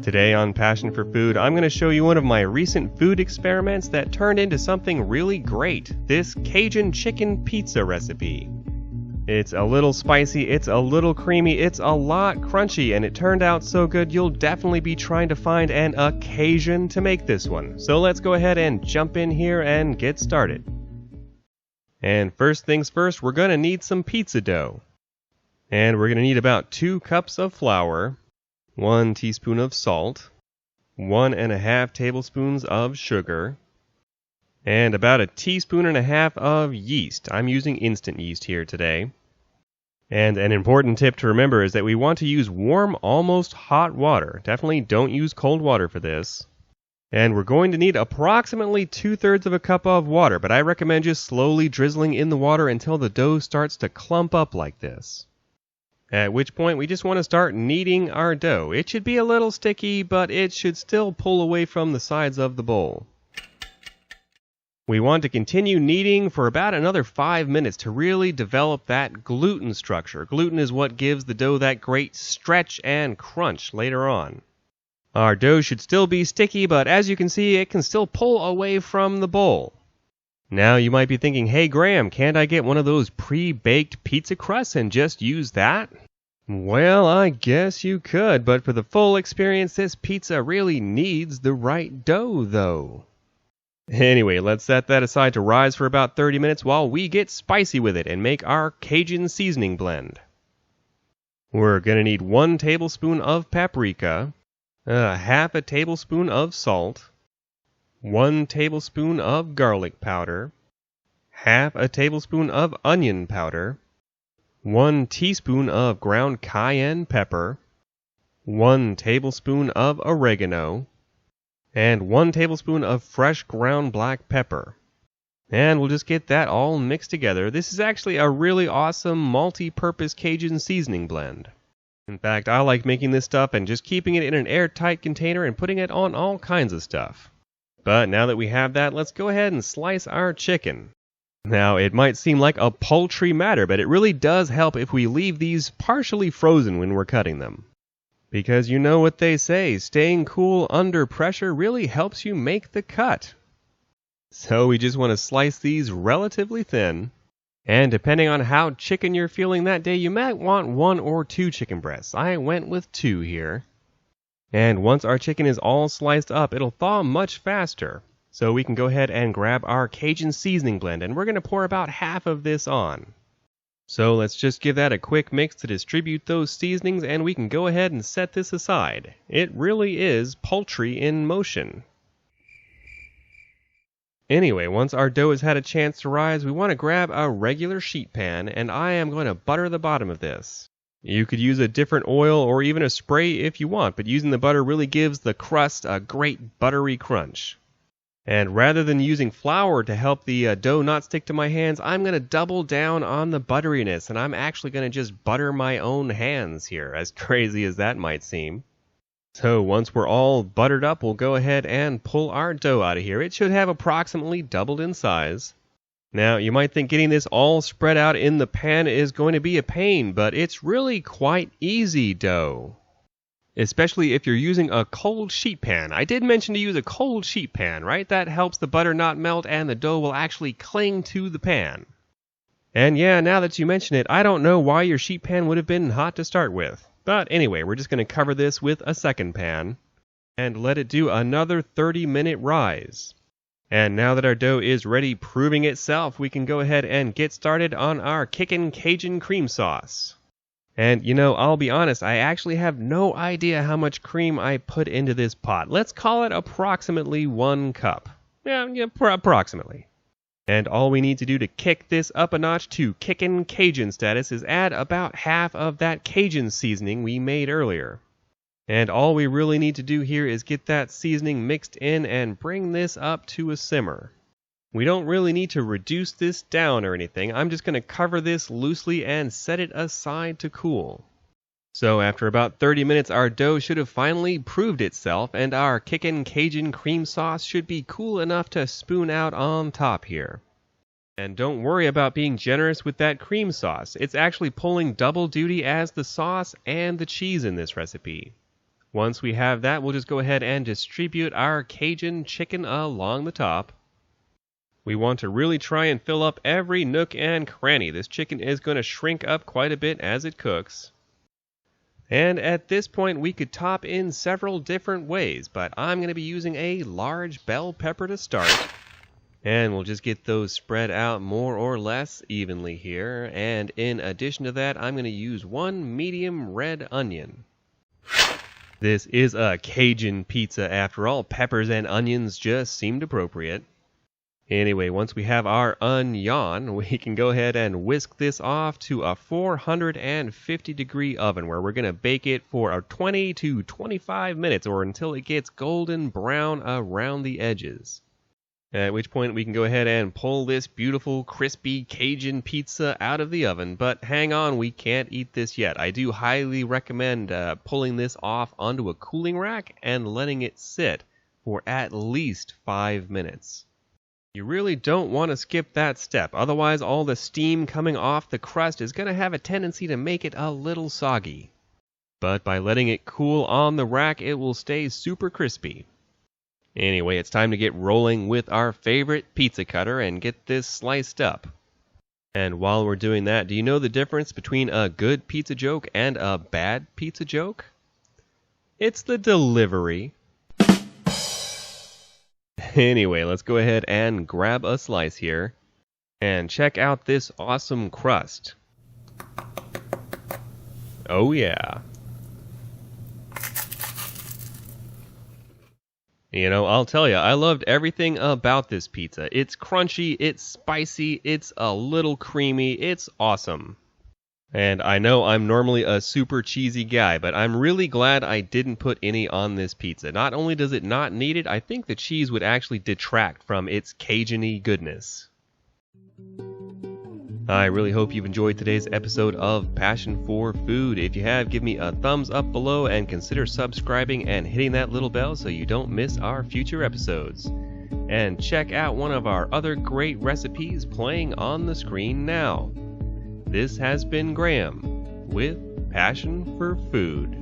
Today on Passion for Food, I'm going to show you one of my recent food experiments that turned into something really great, this Cajun chicken pizza recipe. It's a little spicy, it's a little creamy, it's a lot crunchy, and it turned out so good you'll definitely be trying to find an occasion to make this one. So let's go ahead and jump in here and get started. And first things first, we're going to need some pizza dough. And we're going to need about 2 cups of flour, 1 teaspoon of salt, 1½ tablespoons of sugar, and about 1.5 teaspoons of yeast. I'm using instant yeast here today. And an important tip to remember is that we want to use warm, almost hot water. Definitely don't use cold water for this. And we're going to need approximately 2/3 of a cup of water, but I recommend just slowly drizzling in the water until the dough starts to clump up like this. At which point we just want to start kneading our dough. It should be a little sticky, but it should still pull away from the sides of the bowl. We want to continue kneading for about another 5 minutes to really develop that gluten structure. Gluten is what gives the dough that great stretch and crunch later on. Our dough should still be sticky, but as you can see, it can still pull away from the bowl. Now you might be thinking, hey Graham, can't I get one of those pre-baked pizza crusts and just use that? Well, I guess you could, but for the full experience, this pizza really needs the right dough, though. Anyway, let's set that aside to rise for about 30 minutes while we get spicy with it and make our Cajun seasoning blend. We're going to need 1 tablespoon of paprika, 1/2 tablespoon of salt, 1 tablespoon of garlic powder, 1/2 tablespoon of onion powder, 1 teaspoon of ground cayenne pepper, 1 tablespoon of oregano, and 1 tablespoon of fresh ground black pepper. And we'll just get that all mixed together. This is actually a really awesome multi-purpose Cajun seasoning blend. In fact, I like making this stuff and just keeping it in an airtight container and putting it on all kinds of stuff. But now that we have that, let's go ahead and slice our chicken. Now, it might seem like a paltry matter, but it really does help if we leave these partially frozen when we're cutting them. Because you know what they say, staying cool under pressure really helps you make the cut. So we just want to slice these relatively thin. And depending on how chicken you're feeling that day, you might want 1 or 2 chicken breasts. I went with 2 here. And once our chicken is all sliced up, it'll thaw much faster. So we can go ahead and grab our Cajun seasoning blend, and we're going to pour about half of this on. So let's just give that a quick mix to distribute those seasonings, and we can go ahead and set this aside. It really is poultry in motion. Anyway, once our dough has had a chance to rise, we want to grab a regular sheet pan, and I am going to butter the bottom of this. You could use a different oil or even a spray if you want, but using the butter really gives the crust a great buttery crunch. And rather than using flour to help the dough not stick to my hands, I'm going to double down on the butteriness, and I'm actually going to just butter my own hands here, as crazy as that might seem. So once we're all buttered up, we'll go ahead and pull our dough out of here. It should have approximately doubled in size. Now, you might think getting this all spread out in the pan is going to be a pain, but it's really quite easy dough. Especially if you're using a cold sheet pan. I did mention to use a cold sheet pan, right? That helps the butter not melt and the dough will actually cling to the pan. And yeah, now that you mention it, I don't know why your sheet pan would have been hot to start with. But anyway, we're just going to cover this with a second pan and let it do another 30-minute rise. And now that our dough is ready proving itself, we can go ahead and get started on our Kickin Cajun cream sauce. And you know, I'll be honest, I actually have no idea how much cream I put into this pot. Let's call it approximately 1 cup. Yeah, approximately. And all we need to do to kick this up a notch to Kickin Cajun status is add about half of that Cajun seasoning we made earlier. And all we really need to do here is get that seasoning mixed in and bring this up to a simmer. We don't really need to reduce this down or anything. I'm just going to cover this loosely and set it aside to cool. So after about 30 minutes, our dough should have finally proved itself, and our Kickin Cajun cream sauce should be cool enough to spoon out on top here. And don't worry about being generous with that cream sauce. It's actually pulling double duty as the sauce and the cheese in this recipe. Once we have that, we'll just go ahead and distribute our Cajun chicken along the top. We want to really try and fill up every nook and cranny. This chicken is going to shrink up quite a bit as it cooks. And at this point, we could top in several different ways, but I'm going to be using a large bell pepper to start. And we'll just get those spread out more or less evenly here. And in addition to that, I'm going to use one medium red onion. This is a Cajun pizza after all. Peppers and onions just seemed appropriate. Anyway, once we have our onion, we can go ahead and whisk this off to a 450-degree oven where we're going to bake it for 20 to 25 minutes or until it gets golden brown around the edges. At which point we can go ahead and pull this beautiful crispy Cajun pizza out of the oven. But hang on, we can't eat this yet. I do highly recommend pulling this off onto a cooling rack and letting it sit for at least 5 minutes. You really don't want to skip that step, otherwise all the steam coming off the crust is going to have a tendency to make it a little soggy. But by letting it cool on the rack, it will stay super crispy. Anyway, it's time to get rolling with our favorite pizza cutter and get this sliced up. And while we're doing that, do you know the difference between a good pizza joke and a bad pizza joke? It's the delivery. Anyway, let's go ahead and grab a slice here and check out this awesome crust. Oh yeah. You know, I'll tell you, I loved everything about this pizza. It's crunchy, it's spicy, it's a little creamy, it's awesome. And I know I'm normally a super cheesy guy, but I'm really glad I didn't put any on this pizza. Not only does it not need it, I think the cheese would actually detract from its Cajun-y goodness. I really hope you've enjoyed today's episode of Passion for Food. If you have, give me a thumbs up below and consider subscribing and hitting that little bell so you don't miss our future episodes. And check out one of our other great recipes playing on the screen now. This has been Graham with Passion for Food.